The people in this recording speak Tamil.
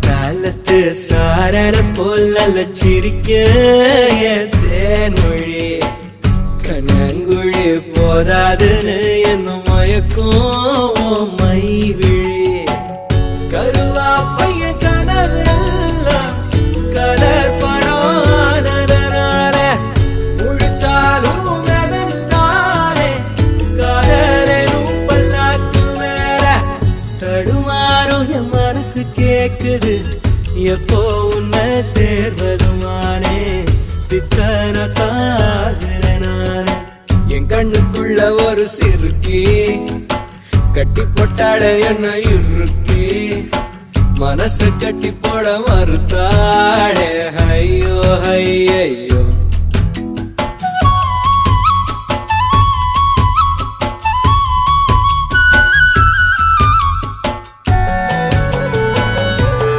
காலத்து சாரர போல சிரிக்க தேன்மொழி கண்ணங்குழி போதாதுன்னு என்ன மயக்கும் மை விழி கருவா பைய கனவெல்லாம் கலர் பணான முழிச்சாலும் வெறுந்தானே காதலும் பல்லாக்கு மேல தடுமாறும் என் மனசு கேக்குது எப்போ உன்னை சேர்வதுமானே பித்தன தாகிறனானே என் கண்ணுக்குள்ள ஒரு சிறுக்கி கட்டி போட்டாட என்ன இறுக்கி மனசு கட்டி போட மறுத்தாடே ஐயோ ஐயோ